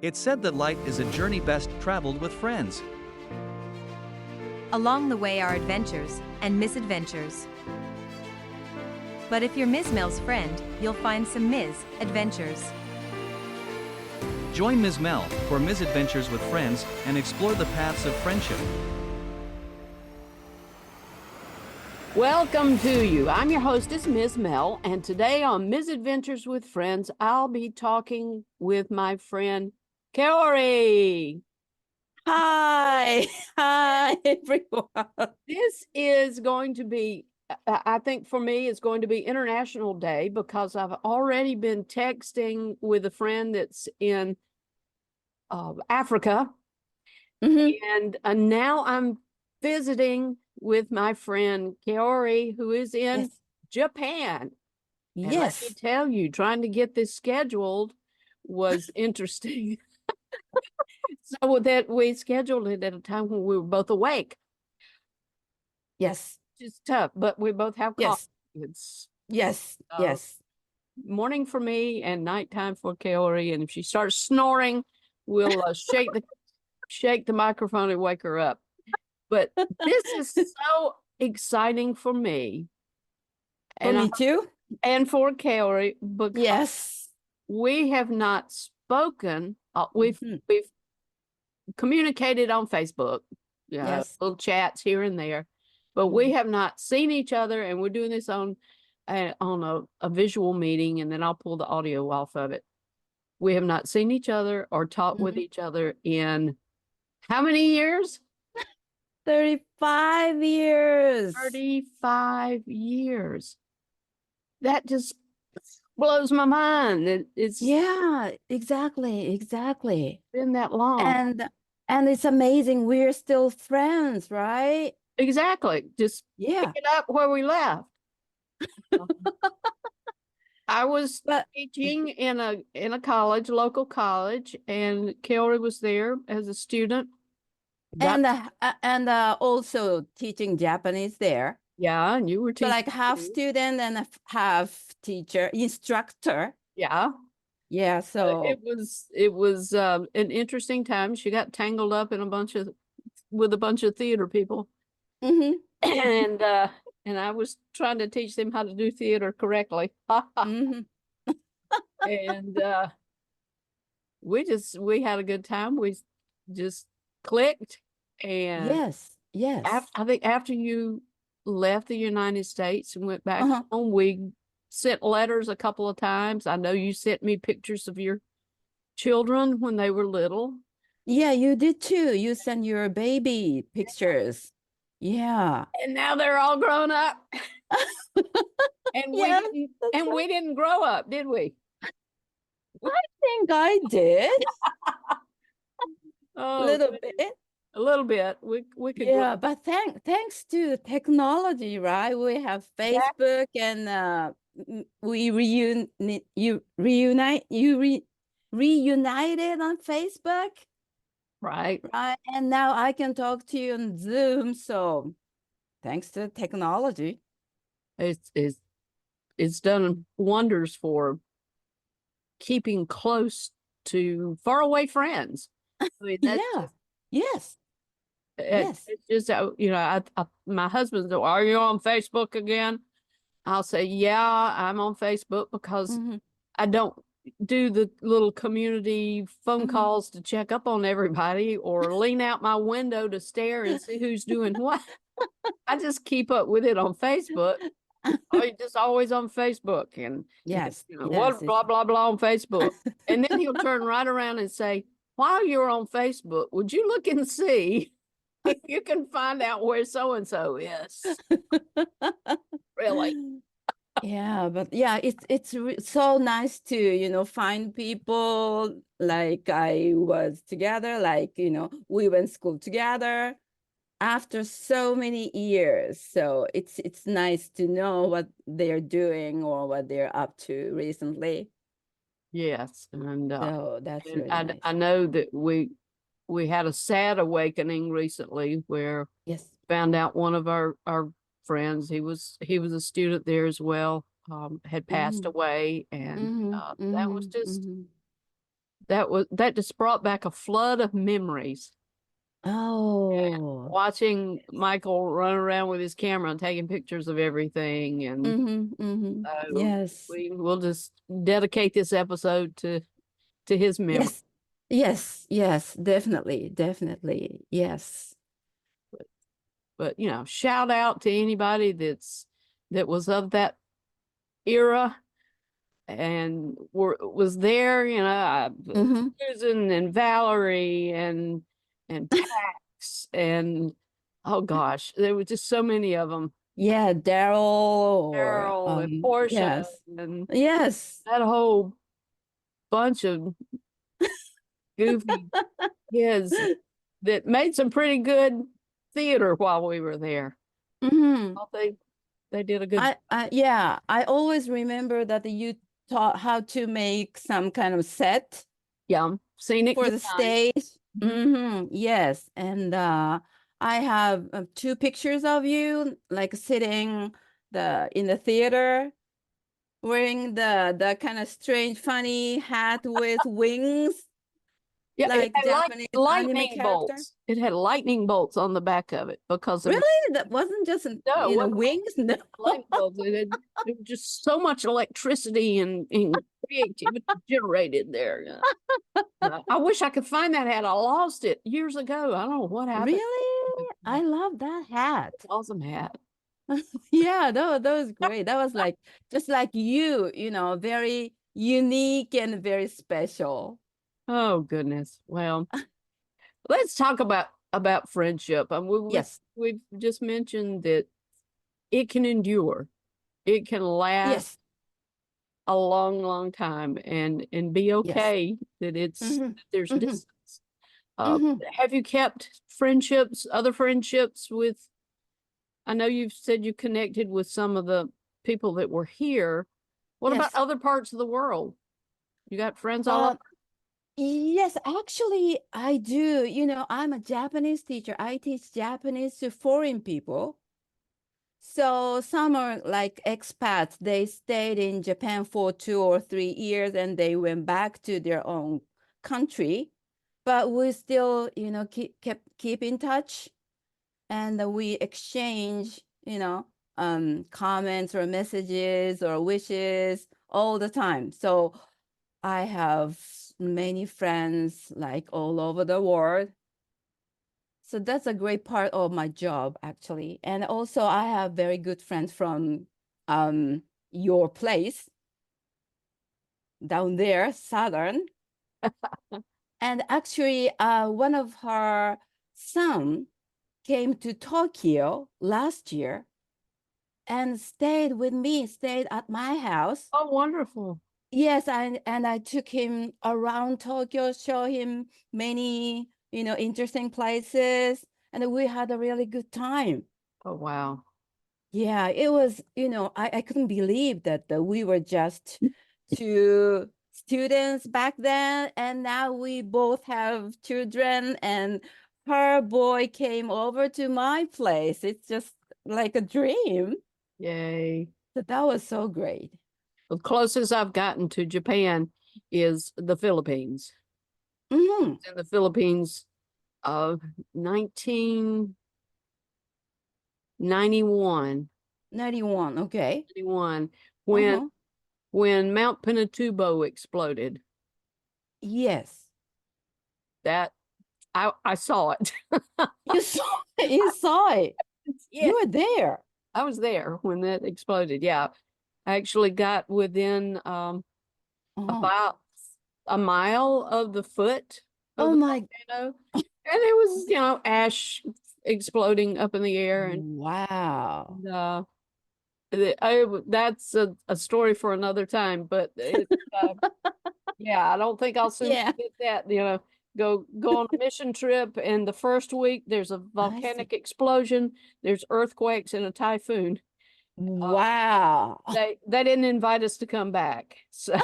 It's said that life is a journey best traveled with friends. Along the way are adventures and misadventures. But if you're Miz Mel's friend, you'll find some Miz adventures. Join Miz Mel for misadventures with friends and explore the paths of friendship. Welcome to you. I'm your hostess, Miz Mel, and today on Misadventures with Friends, I'll be talking with my friend, Kaori. Hi, hi everyone. This is going to be, I think for me, it's going to be International Day because I've already been texting with a friend that's in Africa, and now I'm visiting with my friend Kaori, who is in Japan. And let me tell you, trying to get this scheduled was interesting. So that we scheduled it at a time when we were both awake. Yes. It's tough, but we both have coffee. Yes. Yes. Morning for me and nighttime for Kaori. And if she starts snoring, we'll shake the microphone and wake her up. But this is so exciting for me. For me too. And for Kaori, because we have not spoken. We've communicated on Facebook, little chats here and there, but we have not seen each other, and we're doing this on a visual meeting, and then I'll pull the audio off of it. We have not seen each other or talked with each other in how many years? 35 years. 35 years. That just blows my mind. It's exactly. Been that long. And it's amazing we're still friends, right? Exactly. Just pick it up where we left. I was teaching in a college, local college, and Kaori was there as a student. And also teaching Japanese there. Yeah, and you were teaching. So like half student and half teacher, instructor. Yeah. Yeah, so it was an interesting time. She got tangled up in with a bunch of theater people. And I was trying to teach them how to do theater correctly. And we had a good time. We just clicked. And yes. I think after you left the United States and went back home, we sent letters a couple of times. I know you sent me pictures of your children when they were little. Yeah, you did too. You sent your baby pictures. Yeah. And now they're all grown up. And we didn't grow up, did we? I think I did. A little bit. A little bit. We could grow. But thanks to technology, right? We have Facebook and we reunited on Facebook. Right. And now I can talk to you on Zoom. So thanks to technology. It's done wonders for keeping close to faraway friends. I mean, Yes. It's just, my husband said, "Are you on Facebook again?" I'll say, "Yeah, I'm on Facebook," because I don't do the little community phone calls to check up on everybody or lean out my window to stare and see who's doing what. I just keep up with it on Facebook. You're just always on Facebook, and what blah blah blah on Facebook. And then he'll turn right around and say, "While you're on Facebook, would you look and see if you can find out where so and so is?" Really? Yeah, but it's so nice to find people like I was together, like we went to school together after so many years. So it's nice to know what they're doing or what they're up to recently. Yes, and so that's really nice. I know that we had a sad awakening recently where found out one of our friends, he was a student there as well, had passed away, and that was just that just brought back a flood of memories. Oh. Watching Michael run around with his camera and taking pictures of everything, and Yes. we'll just dedicate this episode to his memory. Yes. Yes. Yes. Definitely. Definitely. Yes. But shout out to anybody that was of that era and was there. Susan and Valerie and Pax and oh gosh, there were just so many of them. Yeah, Daryl or Carol and Portia yes. and Yes. that whole bunch of goofy kids that made some pretty good theater while we were there. They did a good yeah, I always remember that you taught how to make some kind of set scenic for design. the stage. Yes, and I have 2 pictures of you like sitting in the theater wearing the kind of strange funny hat with wings. Yeah, like it had Japanese lightning anime character. bolts. It had lightning bolts on the back of it because Really? That wasn't just wings? No. Lightning bolts. There was just so much electricity and creativity generated there. I wish I could find that hat. I lost it years ago. I don't know what happened. Really? I love that hat. Awesome hat. Yeah, that was great. That was like just like you, very unique and very special. Oh goodness. Well, let's talk about friendship. Yes. We've just mentioned that it can endure. It can last Yes. a long, long time and be okay that there's distance. Have you kept other friendships with? I know you've said you connected with some of the people that were here. What about other parts of the world? You got friends all over? Yes, actually, I do. I'm a Japanese teacher. I teach Japanese to foreign people. So some are like expats. They stayed in Japan for 2 or 3 years and they went back to their own country. But we still, keep in touch and we exchange, comments or messages or wishes all the time. So I have many friends like all over the world. So that's a great part of my job, actually. And also I have very good friends from your place down there, Southern. And actually, one of her son came to Tokyo last year and stayed with me, stayed at my house. Oh, wonderful. Yes, and I took him around Tokyo, show him many, interesting places, and we had a really good time. Oh, wow. Yeah, it was, I couldn't believe that we were just 2 students back then, and now we both have children, and her boy came over to my place. It's just like a dream. Yay. So that was so great. The closest I've gotten to Japan is the Philippines. Mm-hmm. In the Philippines of 1991. 91, okay. 91, Uh-huh. when Mount Pinatubo exploded. Yes. That I saw it. You saw it. You saw it. Yeah. You were there. I was there when that exploded. Yeah. I actually got within about a mile of the foot of the volcano. And it was, ash exploding up in the air. And wow. That's a story for another time, but yeah, I don't think I'll soon get that, go on a mission trip, and the first week there's a volcanic explosion, there's earthquakes and a typhoon. Wow. They didn't invite us to come back. So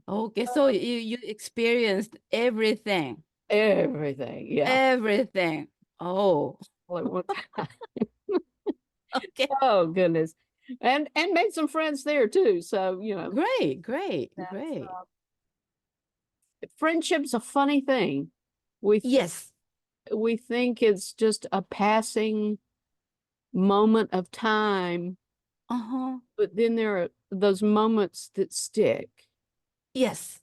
okay, so you experienced everything. Everything, yeah. Everything. Oh. Okay. Okay. Oh goodness. and made some friends there too. So, Great, great, that's, great. Friendship's a funny thing. Yes. We think it's just a passing moment of time, but then there are those moments that stick Yes.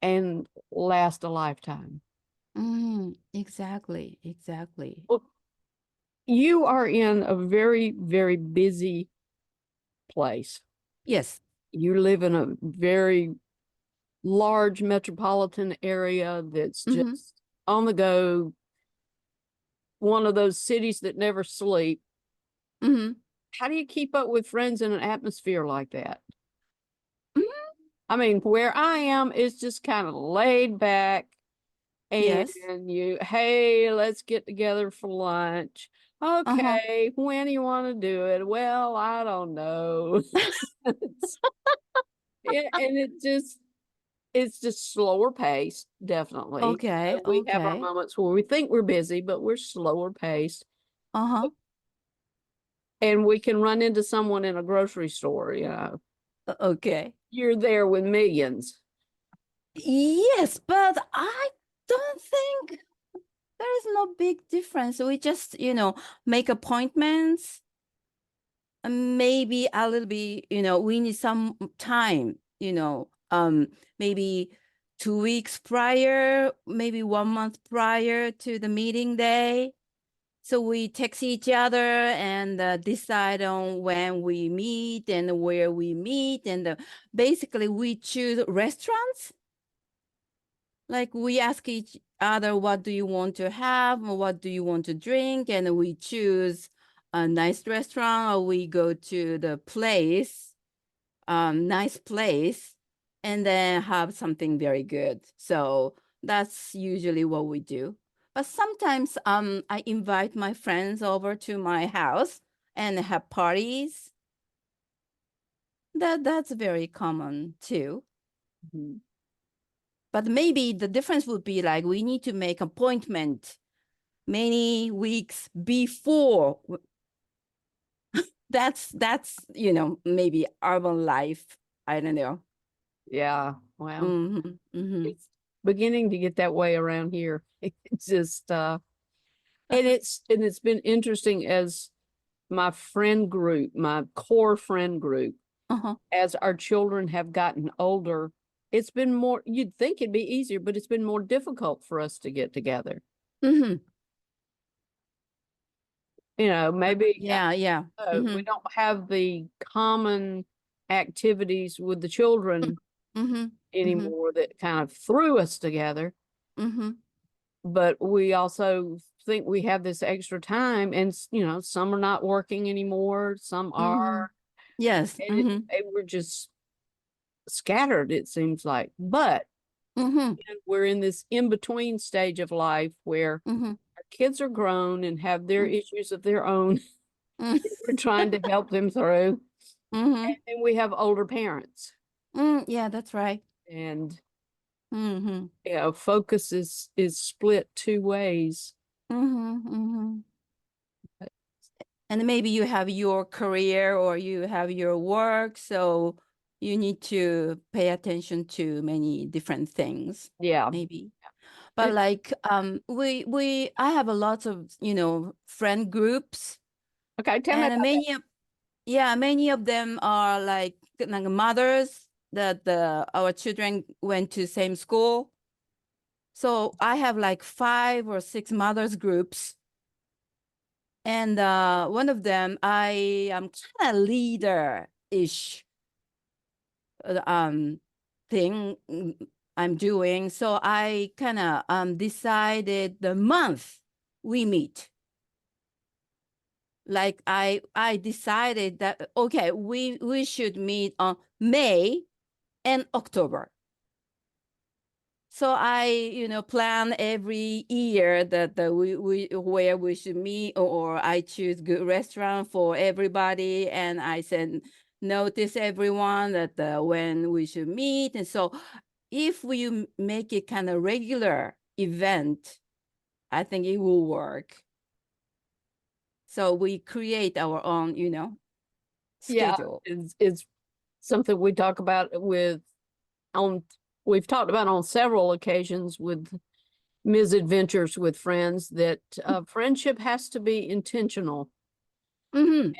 and last a lifetime. Exactly, exactly. Well, you are in a very, very busy place. Yes. You live in a very large metropolitan area that's just on the go, one of those cities that never sleep. How do you keep up with friends in an atmosphere like that? I mean, where I am is just kind of laid back, and Yes. hey, let's get together for lunch. Uh-huh. Okay, when do you want to do it? Well, I don't know. And it's just slower paced, definitely. Okay, We have our okay. moments where we think we're busy, but we're slower paced. Uh-huh. And we can run into someone in a grocery store, Okay. You're there with millions. Yes, but I don't think there is no big difference. We just, make appointments. Maybe a little bit, we need some time, maybe 2 weeks prior, maybe 1 month prior to the meeting day. So we text each other and decide on when we meet and where we meet. And basically, we choose restaurants. Like we ask each other, what do you want to have? What do you want to drink? And we choose a nice restaurant, or we go to the place, nice place, and then have something very good. So that's usually what we do. But sometimes I invite my friends over to my house and have parties. That's very common too. But maybe the difference would be like we need to make appointment many weeks before. That's maybe urban life. I don't know. Yeah, well, It's it's beginning to get that way around here. It's just and it's been interesting as my friend group, my core friend group, as our children have gotten older, it's been more, you'd think it'd be easier, but it's been more difficult for us to get together. Maybe yeah. we don't have the common activities with the children anymore that kind of threw us together. But we also think we have this extra time, and some are not working anymore, some are, Yes. and we're just scattered, it seems like. But we're in this in-between stage of life where our kids are grown and have their issues of their own. We're trying to help them through. And then we have older parents. Yeah, that's right. And focus is split two ways. And maybe you have your career or you have your work, so you need to pay attention to many different things. Yeah. Maybe. But like I have a lot of, friend groups. Okay, tell me And about that. many of them are like mothers that our children went to same school. So I have like 5 or 6 mothers groups. And one of them, I am kind of leader-ish thing I'm doing. So I kind of decided the month we meet. Like I decided that okay, we should meet on May and October. So I, plan every year that we where we should meet, or I choose good restaurant for everybody, and I send notice everyone that when we should meet. And so, if we make it kind of regular event, I think it will work. So we create our own, schedule. It's something we talk about we've talked about on several occasions with Ms. Adventures with Friends, that friendship has to be intentional. And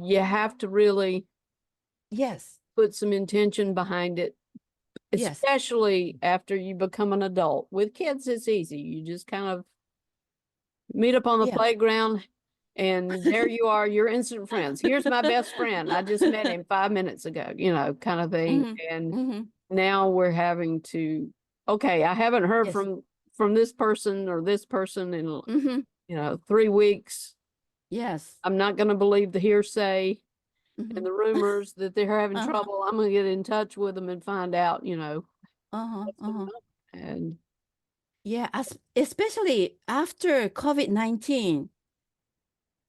you have to really Yes. put some intention behind it, Yes. especially after you become an adult. With kids, it's easy. You just kind of meet up on the playground, and there you are, you're instant friends. Here's my best friend. I just met him 5 minutes ago, kind of thing. And now we're having to, okay, I haven't heard from this person or this person in 3 weeks. Yes. I'm not going to believe the hearsay and the rumors that they're having trouble. I'm going to get in touch with them and find out, and yeah, especially after COVID-19,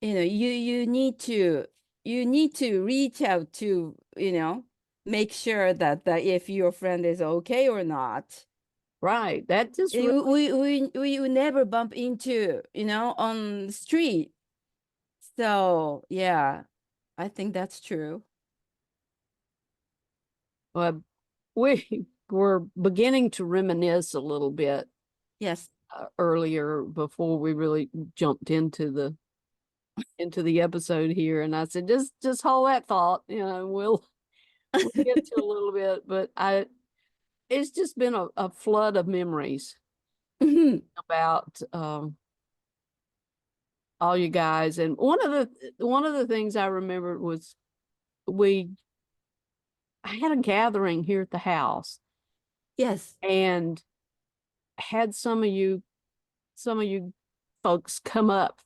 you need to reach out to, make sure that if your friend is okay or not. Right. That just we never bump into, on the street. So yeah, I think that's true. we were beginning to reminisce a little bit. Yes. Earlier, before we really jumped into the episode here, and I said, just hold that thought, we'll get to a little bit, but it's just been a flood of memories about all you guys. And one of the things I remember was I had a gathering here at the house. Yes. And had some of you folks come up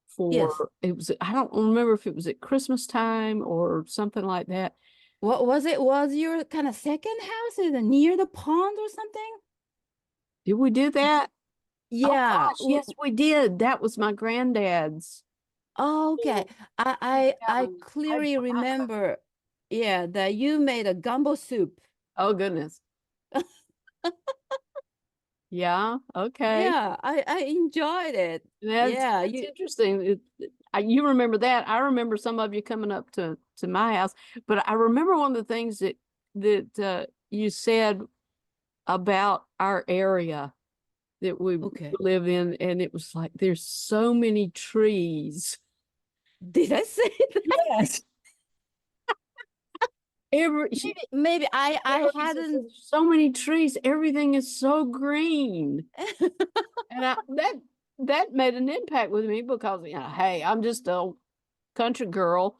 for it was, I don't remember if it was at Christmas time or something like that. What was it? Was your kind of second house near the pond or something? Did we do that? Yeah. Oh, gosh, yes, we did. That was my granddad's. Oh, okay. I clearly remember, that you made a gumbo soup. Oh, goodness. Yeah, okay. Yeah, I enjoyed it. That's interesting. You remember that. I remember some of you coming up to my house, but I remember one of the things that you said about our area that we live in, and it was like, there's so many trees. Did I say that? Yes. Maybe I hadn't. So many trees. Everything is so green. And that made an impact with me because, hey, I'm just a country girl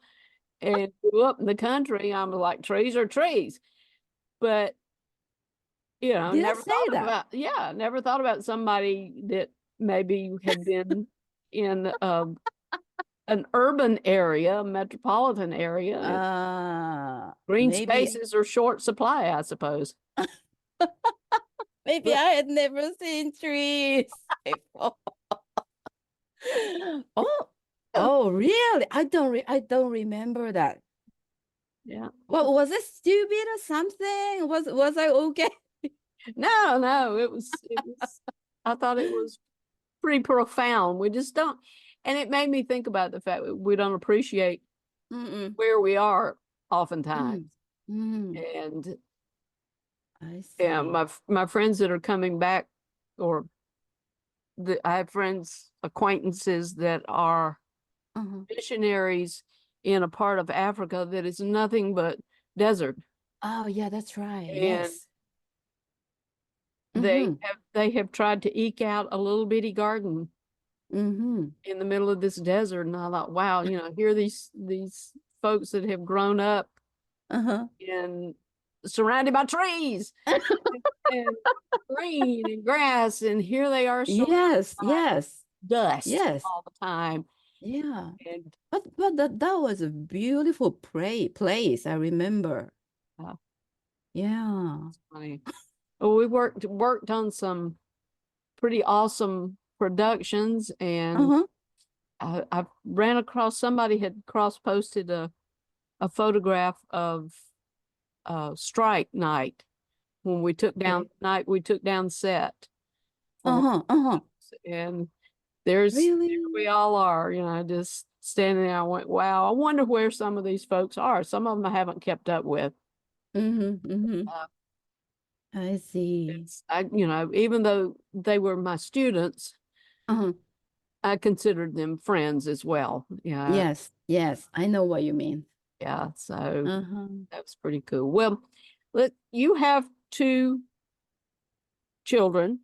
and grew up in the country. I'm like, trees are trees. But, never thought about somebody that maybe had been in an urban area, a metropolitan area. Green spaces are short supply, I suppose. Maybe I had never seen trees before. Oh, really? I don't remember that. Yeah. Well, was it stupid or something? Was I okay? No, it was I thought it was pretty profound. We just don't, and it made me think about the fact that we don't appreciate where we are oftentimes. And I see. Yeah, my friends that are coming back, or I have acquaintances that are missionaries in a part of Africa that is nothing but desert. Oh yeah, that's right. And yes. They have tried to eke out a little bitty garden in the middle of this desert, and I thought, wow, here are these folks that have grown up and surrounded by trees and green and grass, and here they are. Yes. Dust. Yes. All the time. Yeah. But that was a beautiful place. I remember. Yeah. That's funny. Well, we worked on some pretty awesome productions, and I ran across, somebody had cross-posted a photograph of strike night when we took down set. And there we all are, just standing there. I went, wow, I wonder where some of these folks are. Some of them I haven't kept up with. I see. Even though they were my students, Uh-huh. I considered them friends as well. Yeah. Yes, I know what you mean. Yeah. So Uh-huh. that was pretty cool. Well, you have 2 children.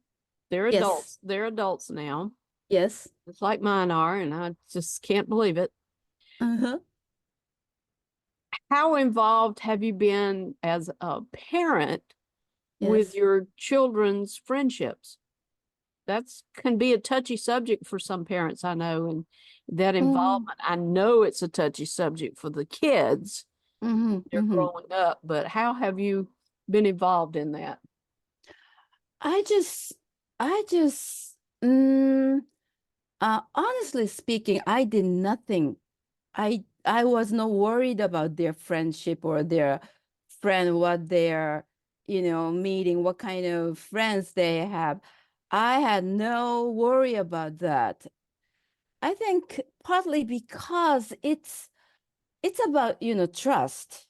They're Yes. adults. They're adults now. Yes. Just like mine are, and I just can't believe it. Uh-huh. How involved have you been as a parent with Yes. your children's friendships? That's can be a touchy subject for some parents, I know, and that involvement, I know it's a touchy subject for the kids. They're growing up, but how have you been involved in that? I just, honestly speaking, I did nothing. I was not worried about their friendship or their friend, what they're, meeting, what kind of friends they have. I had no worry about that. I think partly because it's about, trust,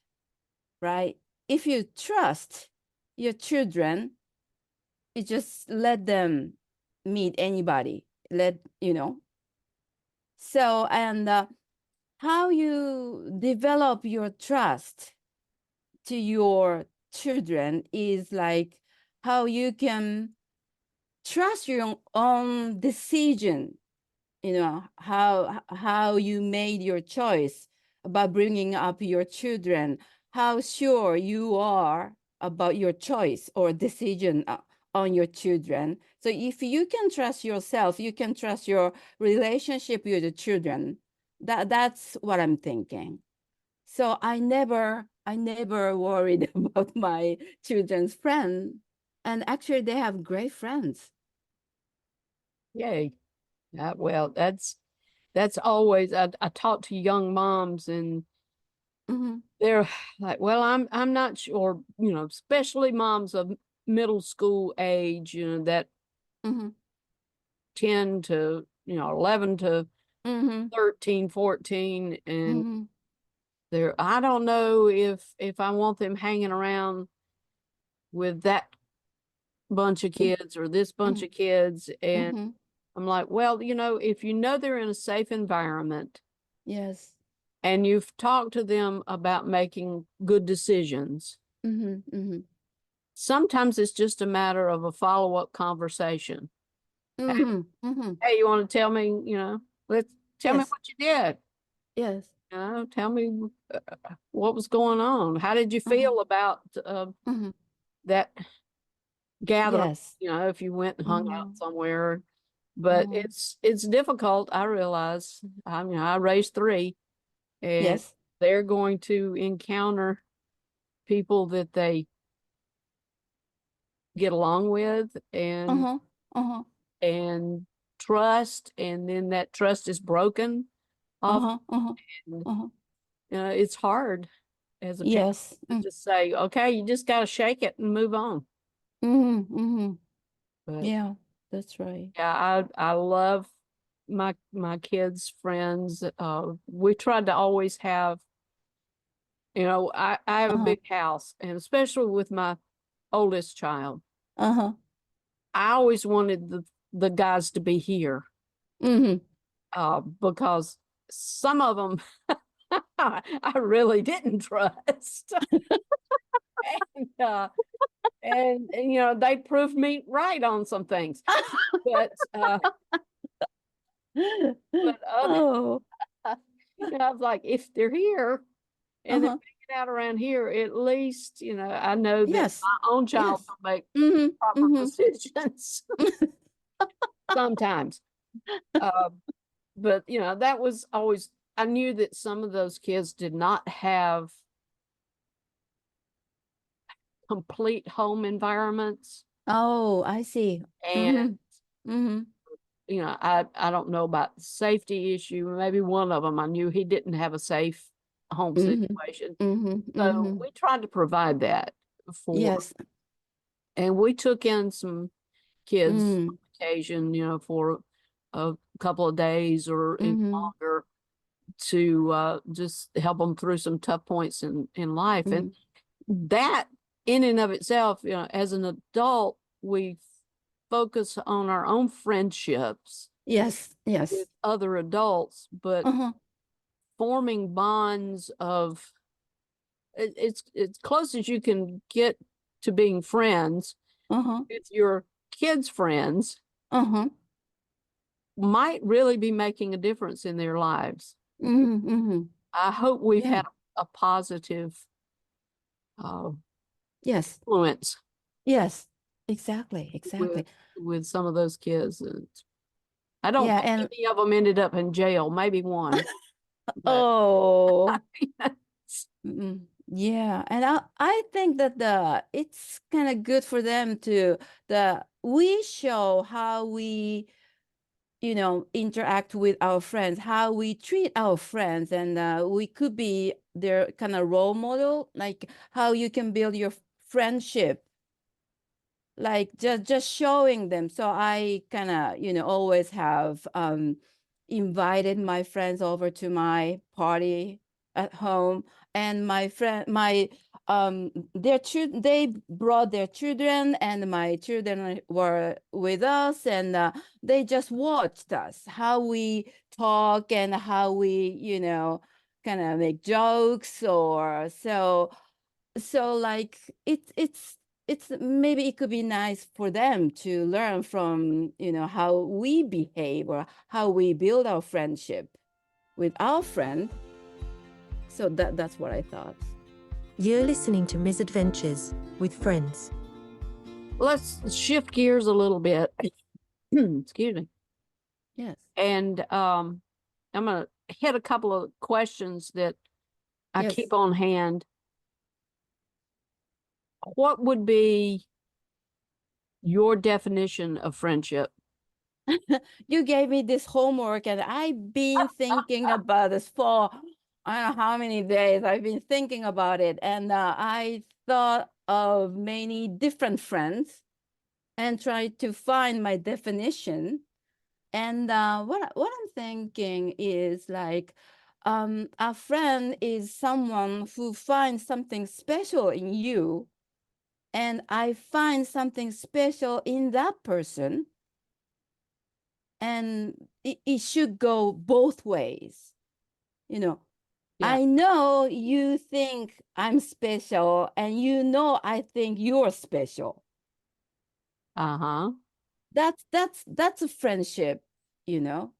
right? If you trust your children, you just let them meet anybody. So, and how you develop your trust to your children is like how you can trust your own decision, how you made your choice about bringing up your children, how sure you are about your choice or decision on your children. So if you can trust yourself, you can trust your relationship with the children. That's what I'm thinking. So I never worried about my children's friend. And actually they have great friends. Yay. Well, that's always I talk to young moms and they're like, well, I'm not sure, especially moms of middle school age, that 10 to 11 to 13, 14, and I don't know if I want them hanging around with that bunch of kids or this bunch of kids. And I'm like, well, if they're in a safe environment, Yes. and you've talked to them about making good decisions, sometimes it's just a matter of a follow-up conversation. Hey, you want to tell me, let's tell me Yes. what you did. Yes. Tell me what was going on. How did you feel about that gathering? Yes. If you went and hung out somewhere. But it's difficult, I realize. I raised 3, and Yes. they're going to encounter people that they get along with and trust, and then that trust is broken off. And, it's hard as a parent Yes. to just say, okay, you just got to shake it and move on. But Yeah, that's right. yeah, I love my kids' friends. We tried to always have, I have a big house, and especially with my oldest child, I always wanted the guys to be here, because some of them I really didn't trust. and, they proved me right on some things. But Oh. I was like, if they're here and they're hanging out around here, at least, I know that Yes. my own child Yes. will make proper decisions sometimes. But, that was always, I knew that some of those kids did not have complete home environments. Oh, I see. And, I don't know about the safety issue. Maybe one of them, I knew he didn't have a safe home situation. So we tried to provide that Yes. and we took in some kids on occasion, for a couple of days or even longer. to just help them through some tough points in life. And that in and of itself, you know, as an adult, we focus on our own friendships. Yes, yes. With other adults, but forming bonds of it's close as you can get to being friends with your kids' friends might really be making a difference in their lives. I hope we've had a positive yes, influence. Yes, exactly. With some of those kids. I don't Yeah, think and any of them ended up in jail, maybe one. oh, yeah, and I think that it's kind of good for them to we show how we, you know, interact with our friends, how we treat our friends, and we could be their kind of role model, like how you can build your friendship, like just showing them. So I kind of, you know, always have invited my friends over to my party at home, and my friend their children, they brought their children, and my children were with us, and they just watched us, how we talk and how we, you know, kind of make jokes, or so like it's maybe it could be nice for them to learn from, you know, how we behave or how we build our friendship with our friend. So that's what I thought. You're listening to Misadventures with Friends. Let's shift gears a little bit. Excuse me. Yes. And I'm going to hit a couple of questions that I keep on hand. What would be your definition of friendship? You gave me this homework, and I've been thinking about this for I don't know how many days. I've been thinking about it, and I thought of many different friends and tried to find my definition. And what I'm thinking is like, a friend is someone who finds something special in you, and I find something special in that person. And it should go both ways, you know. Yeah. I know you think I'm special, and you know I think you're special. That's a friendship, you know.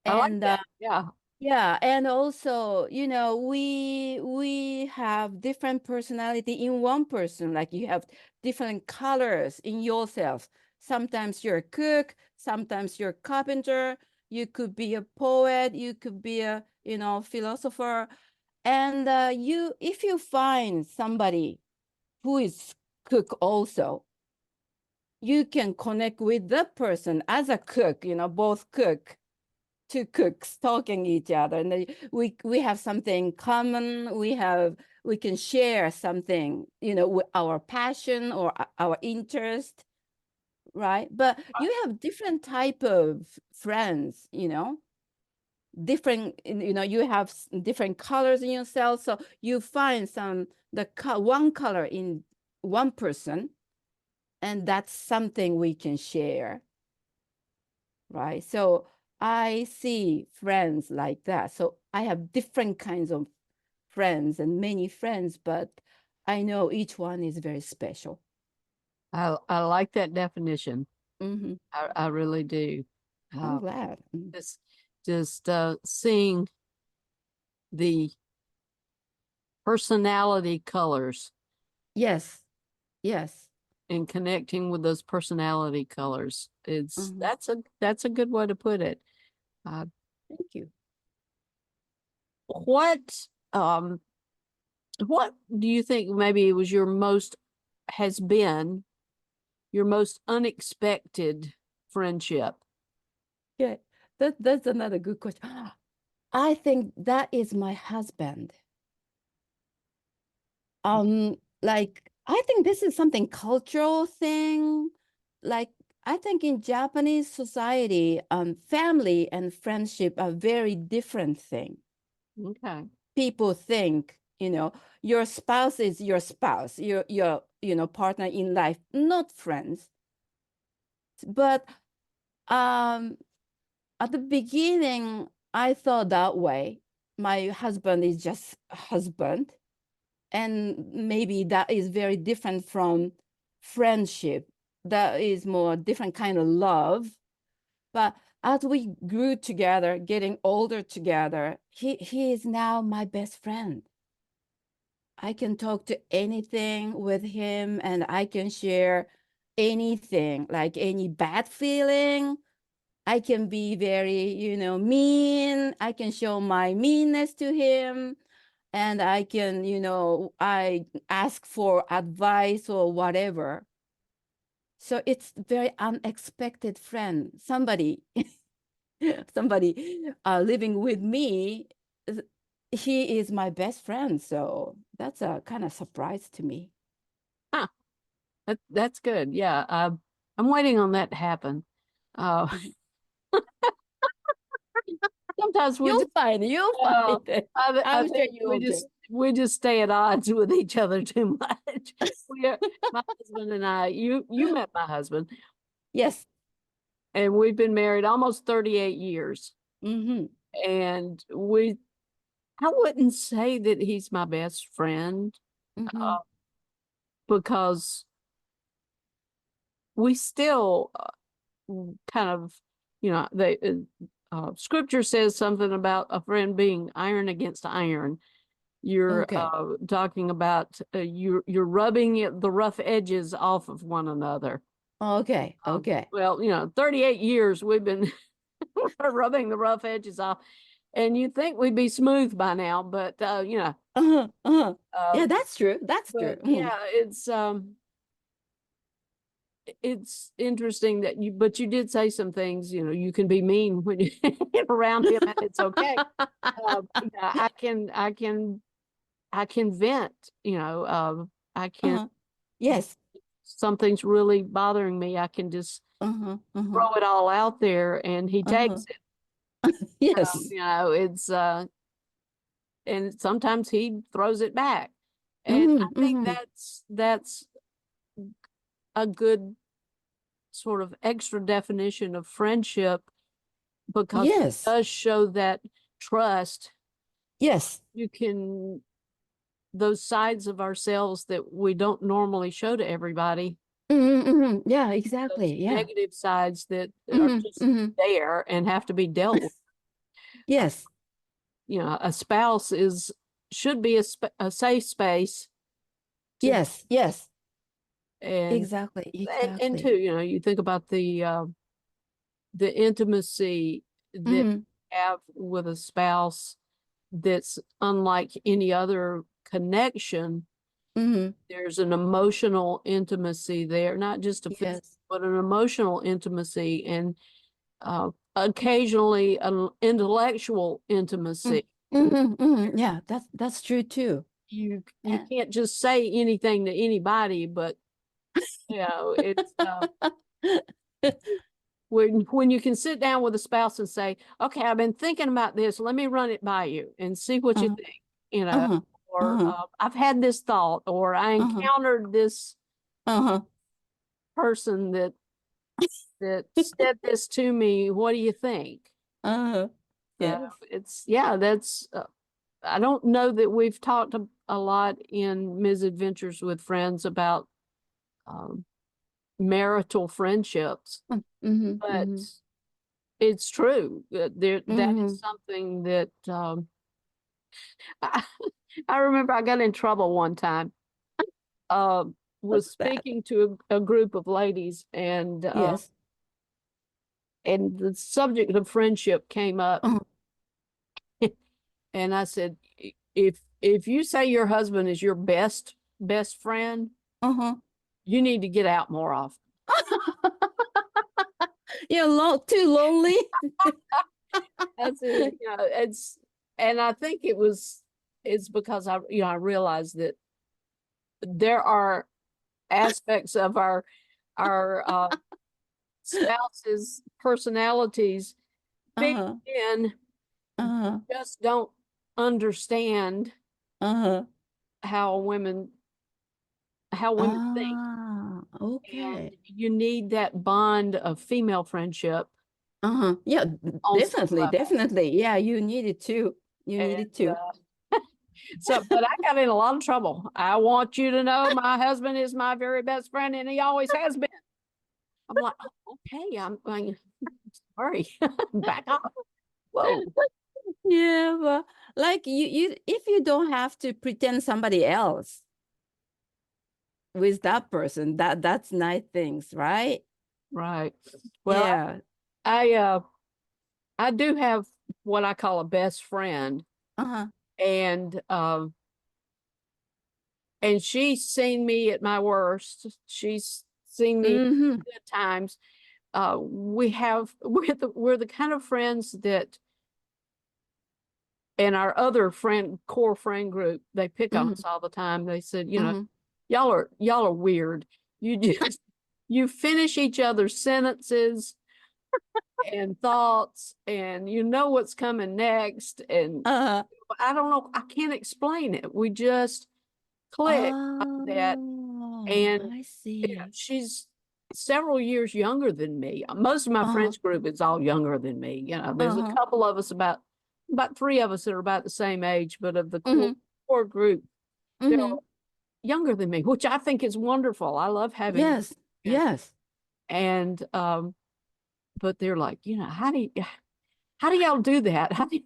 I like And that. Yeah. yeah, and also, you know, we have different personality in one person. Like you have different colors in yourself. Sometimes you're a cook, sometimes you're a carpenter, you could be a poet, you could be a, you know, philosopher. And if you find somebody who is cook also, you can connect with that person as a cook, you know, both cook, two cooks talking each other, and we have something common. We can share something, you know, with our passion or our interest, right? But you have different type of friends, you know, different, you know, you have different colors in yourself, so you find one color in one person, and that's something we can share, right? So I see friends like that. So I have different kinds of friends and many friends, but I know each one is very special. I like that definition. Mm-hmm. I really do. I'm glad. Just seeing the personality colors. Yes. Yes. And connecting with those personality colors. It's Mm-hmm. that's a good way to put it. Thank you. What do you think maybe was has been your most unexpected friendship? Yeah, that's another good question. I think that is my husband. Like I think this is something cultural thing. Like I think in Japanese society, family and friendship are very different thing. Okay. People think, your spouse is your spouse, your partner in life, not friends. But at the beginning, I thought that way. My husband is just a husband, and maybe that is very different from friendship. That is more different kind of love. But as we grew together, getting older together, he is now my best friend. I can talk to anything with him, and I can share anything, like any bad feeling. I can be very, mean. I can show my meanness to him, and I can, I ask for advice or whatever. So it's very unexpected friend. Somebody living with me, he is my best friend. So that's a kind of surprise to me. Huh. That's good. Yeah. I'm waiting on that to happen. Uh, sometimes we You'll just, find it. You'll find it. I I'm sure think you will do. we just stay at odds with each other too much. My husband and I, you met my husband, Yes. and we've been married almost 38 years. Mm-hmm. And I wouldn't say that he's my best friend, Mm-hmm. because we still kind of, scripture says something about a friend being iron against iron. You're Okay. talking about you're rubbing the rough edges off of one another. Okay. Okay. Well, 38 years we've been rubbing the rough edges off, and you'd think we'd be smooth by now, but Uh-huh. Uh-huh. Yeah, that's true. That's true. but yeah, it's interesting that you did say some things, you can be mean when you around him, and it's okay. Yeah, I can vent, I can, Uh-huh. Yes. something's really bothering me. I can just Uh-huh. Uh-huh. throw it all out there, and he Uh-huh. takes it. Yes. It's and sometimes he throws it back. And I Mm-hmm. think Mm-hmm. that's a good sort of extra definition of friendship, because it Yes. does show that trust. Yes. You can, those sides of ourselves that we don't normally show to everybody, Mm-hmm. Mm-hmm. Yeah, those exactly. Yeah. negative sides that are Mm-hmm. just Mm-hmm. there and have to be dealt with. Yes. A spouse should be a safe space to, Yes. Yes. and Exactly. and Exactly. two, you think about the intimacy that Mm-hmm. you have with a spouse that's unlike any other connection. Mm-hmm. There's an emotional intimacy there, not just a physical, Yes. but an emotional intimacy, and occasionally an intellectual intimacy. Mm-hmm. Mm-hmm. Yeah, that's true too. You can't just say anything to anybody, but it's when you can sit down with a spouse and say, okay, I've been thinking about this, let me run it by you and see what you Uh-huh. think, Uh-huh. or Uh-huh. I've had this thought, or I Uh-huh. encountered this Uh-huh. person that said this to me, what do you think? Uh-huh. So Yes. that's I don't know that we've talked a lot in Misadventures with Friends about um, marital friendships, Mm-hmm. but Mm-hmm. it's true that Mm-hmm. is something that I, I remember I got in trouble one time. Was What's that? speaking to a group of ladies, Yes. and the subject of friendship came up, Uh-huh. and I said, if you say your husband is your best friend, Uh-huh. you need to get out more often. You're too lonely. That's it. And I think it's because I realized that there are aspects of our spouses' personalities, big Uh-huh. men Uh-huh. just don't understand Uh-huh. how women think. Ah, And okay. you need that bond of female friendship Uh-huh. Yeah, on some definitely, level. definitely. Yeah, you need it too. You need And it too. so, but I got in a lot of trouble. I want you to know my husband is my very best friend, and he always has been. I'm like, "Oh, okay, I'm going, sorry, back off. Whoa. Yeah, but like if you don't have to pretend somebody else with that person, that's nice things, right? Right. Well, Yeah. I do have what I call a best friend, Uh-huh. and she's seen me at my worst. She's seen me Mm-hmm. good times. We're the kind of friends that, and our other core friend group, they pick on Mm-hmm. us all the time. They said, Mm-hmm. y'all are weird. You just you finish each other's sentences and thoughts, and you know what's coming next. And Uh-huh. I don't know, I can't explain it. We just click like that. Oh, And I see. she's several years younger than me. Most of my Uh-huh. friends group is all younger than me. There's a Uh-huh. couple of us about three of us that are about the same age, but of the Mm-hmm. core group, they're Mm-hmm. all younger than me, which I think is wonderful. I love having, Yes. Yes. and but they're like, how do y'all do that? How do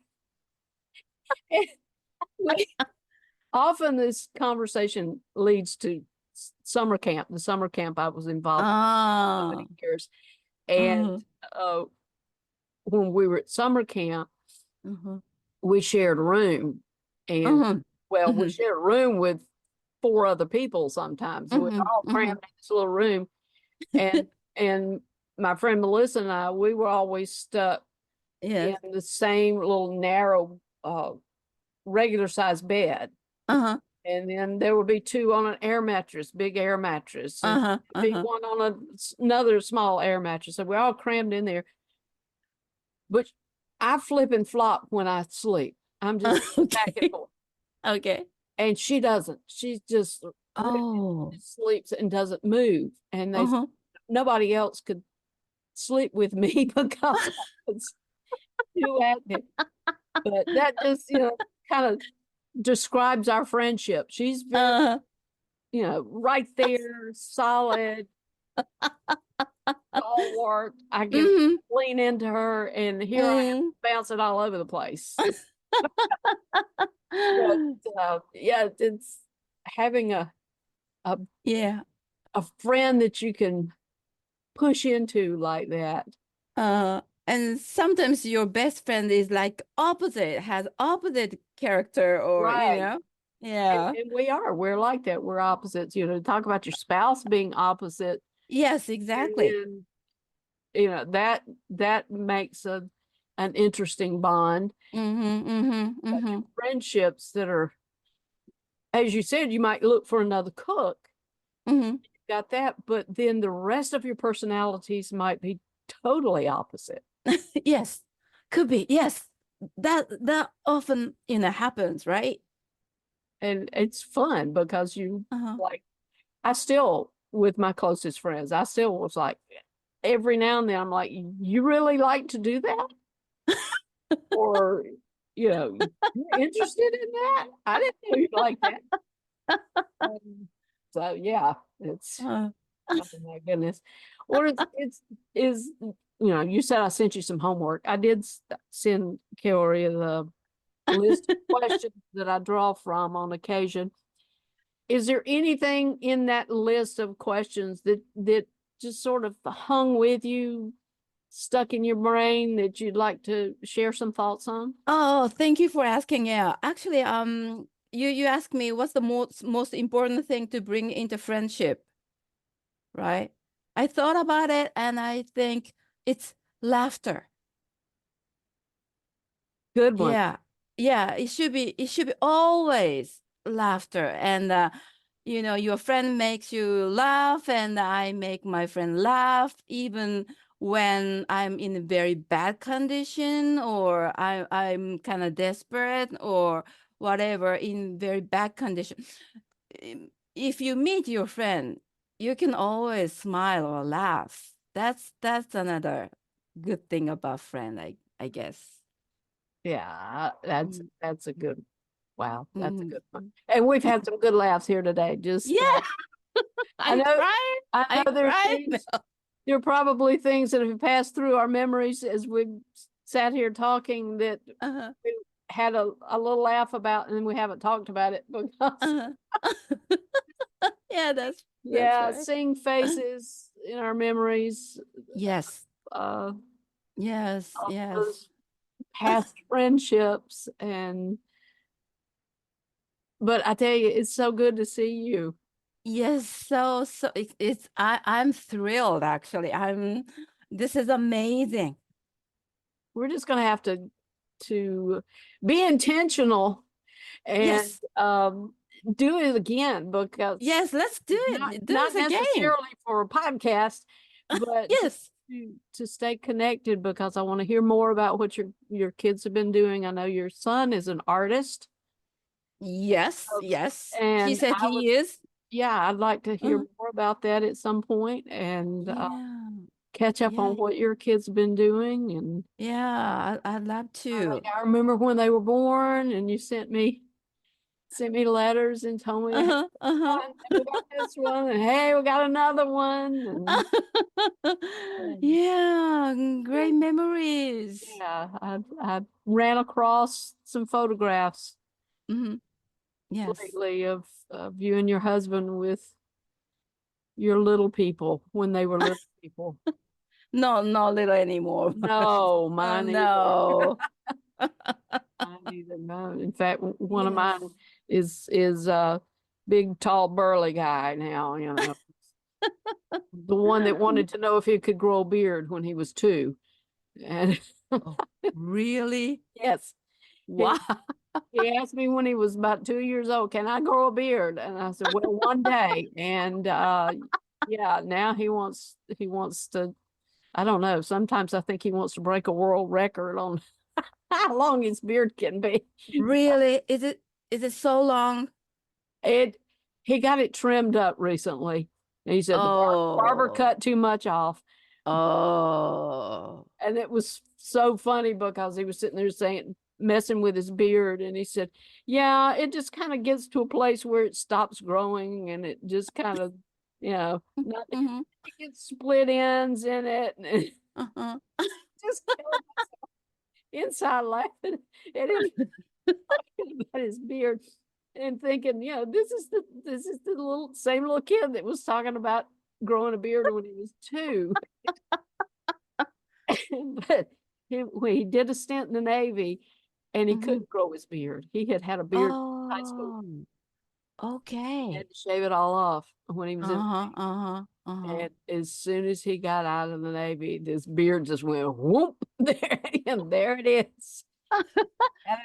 often this conversation leads to summer camp, the summer camp I was involved in for so Ah. many years. And Uh-huh. uh, when we were at summer camp, Uh-huh. we shared a room. And Uh-huh. well, we Mm-hmm. shared a room with four other people sometimes. We're Mm-hmm. all Mm-hmm. crammed in this little room. And and my friend Melissa and I, we were always stuck in Yes. the same little narrow regular sized bed. Uh-huh. And then there would be two on an air mattress, big air mattress, and Uh-huh. be Uh-huh. one on another small air mattress. So we're all crammed in there. But I flip and flop when I sleep. I'm just back and Okay. forth. Okay. And she doesn't. She just Oh. sleeps and doesn't move. And Uh-huh. nobody else could sleep with me because I was too active. But that just, kind of describes our friendship. She's very, Uh-huh. right there, solid, stalwart. I can Mm-hmm. lean into her, and here I am Mm-hmm. bouncing all over the place. But yeah, it's having a Yeah. a friend that you can push into like that. And sometimes your best friend is like opposite, has opposite character or, Right. Yeah. And we're like that. We're opposites. Talk about your spouse being opposite. Yes, And exactly. then, that makes an interesting bond. Mm-hmm. Mm-hmm. But Mm-hmm. friendships that are, as you said, you might look for another cook. Mm-hmm. Got that, but then the rest of your personalities might be totally opposite. Yes. Could be. Yes. That often, happens, right? And it's fun because Uh-huh. like, I still, with my closest friends, I still was like, every now and then, I'm like, you really like to do that? Or, you're interested in that? I didn't know you like that. So yeah, it's, Uh, oh my goodness. Or is you said I sent you some homework. I did send Kaori the list of questions that I draw from on occasion. Is there anything in that list of questions that just sort of hung with you, stuck in your brain, that you'd like to share some thoughts on? Oh, thank you for asking. Yeah. Actually, you asked me what's the most important thing to bring into friendship, right? I thought about it and I think it's laughter. Good one. Yeah. Yeah, it should be always laughter. And your friend makes you laugh and I make my friend laugh, even when I'm in a very bad condition, or I'm kind of desperate, or whatever, in very bad condition. If you meet your friend, you can always smile or laugh. That's another good thing about friend, I guess. Yeah, Mm. that's a good, wow, that's a Mhm. good one. And we've had some good laughs here today. Just Yeah, I I know cried. I I know there are cried. things, there are probably things that have passed through our memories as we've sat here talking that Uh-huh. we had a little laugh about, and we haven't talked about it because Uh-huh. Yeah, that's yeah, right. seeing faces in our memories, Yes, uh, yes, of yes. those past friendships, and but I tell you, it's so good to see you. Yes, so I'm thrilled, actually. This is amazing. We're just gonna have to be intentional and Yes, do it again, because yes, let's do not it. Do not this again. necessarily for a podcast, but Yes, to stay connected, because I want to hear more about what your kids have been doing. I know your son is an artist, yes, yes. He and said I would, he is. yeah, I'd like to hear Uh, more about that at some point, and yeah, catch up yeah, on what your kids have been doing. And yeah. I'd love to. I remember when they were born, and you sent me letters and told me, "Hey, Uh-huh, uh-huh. we got this one, and hey, we got another one." And Yeah, great memories. yeah, I ran across some photographs Hmm. Yes. lately of you and your husband with your little people when they were little people. No, not little anymore. No, Oh, mine either. no. Mine either. No. In fact, one of Yes. mine is a big, tall, burly guy now, you know. The one that wanted to know if he could grow a beard when he was 2. And Oh, really? yes, Wow. he, he asked me when he was about 2 years old, "Can I grow a beard?" And I said, "Well, one day." And yeah, now he wants to, I don't know. Sometimes I think he wants to break a world record on how long his beard can be. Really? Is it so long? It he got it trimmed up recently. And he said the barber Oh. cut too much off. Oh. And it was so funny because he was sitting there saying, messing with his beard, and he said, "Yeah, it just kind of gets to a place where it stops growing, and it just kind of, not Mm-hmm. it gets split ends in it." And it Uh-huh. just killing myself inside laughing at him talking about his beard and thinking, this is the little same little kid that was talking about growing a beard when he was 2. But when he did a stint in the Navy, and he Mm-hmm. couldn't grow his beard. He had a beard in high school. Oh, He okay. had to shave it all off when he was in the Uh-huh, Navy. uh-huh, uh-huh. And as soon as he got out of the Navy, this beard just went whoop there, and there it is. Had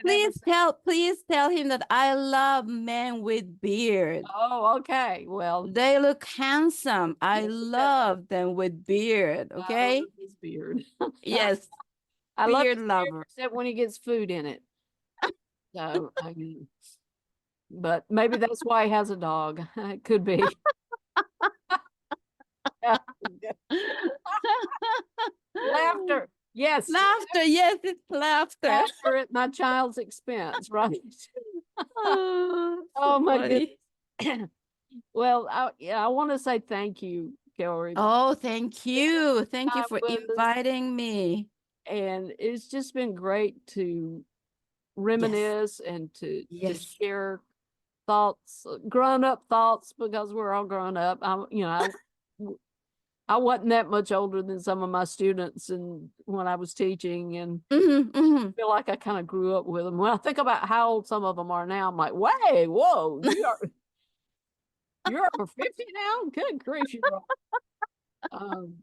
it ever since. Please tell him that I love men with beard. Oh, okay. Well, They look handsome. I yes, he does. love them with beard, I love okay? his beard. Yes, I love beard his beard, lover. except when he gets food in it. So, but maybe that's why he has a dog. It could be. Laughter. Yes. Laughter, yes, it's laughter. Laughter at my child's expense, right? Oh, Oh so my funny. goodness. Well, I want to say thank you, Kaori, for Oh, thank you. Thank you time for with us. inviting me. And it's just been great to Yes, reminisce and to yes. share thoughts, grown up thoughts, because we're all grown up. I wasn't that much older than some of my students, and when I was teaching, and Mm-hmm, mm-hmm. feel like I kind of grew up with them. When I think about how old some of them are now, I'm like, "Way, whoa, you're over 50 now? Good grief, you're old." Um,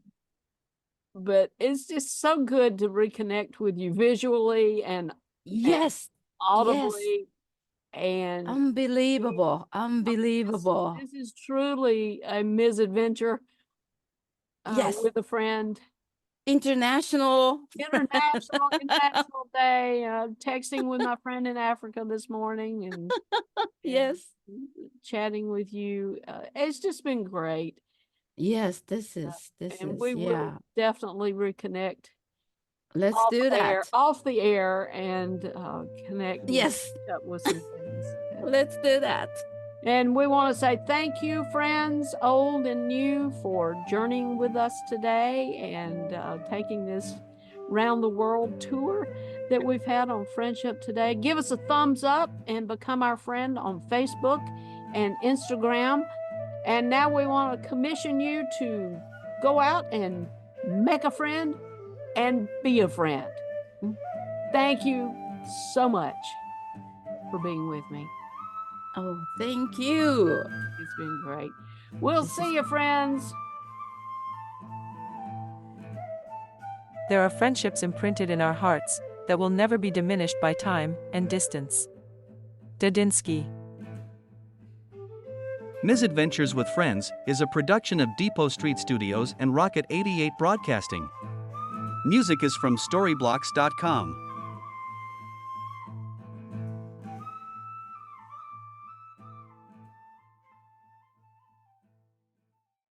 but it's just so good to reconnect with you visually and Yes, yes. audibly. And Unbelievable, unbelievable. this is truly a misadventure Yes, with a friend. International. International Day. Texting with my friend in Africa this morning and Yes. chatting with you. It's just been great. Yes, this And is, we will yeah. definitely reconnect Let's off do that. off the air and connect Yes, up with some things. let's do that. And we want to say thank you, friends, old and new, for journeying with us today and taking this round the world tour that we've had on Friendship Today. Give us a thumbs up and become our friend on Facebook and Instagram. And now we want to commission you to go out and make a friend and be a friend. Thank you so much for being with me. Oh, thank you. It's been great. We'll see you, friends. There are friendships imprinted in our hearts that will never be diminished by time and distance. Dadinsky. Misadventures with Friends is a production of Depot Street Studios and Rocket 88 Broadcasting. Music is from Storyblocks.com.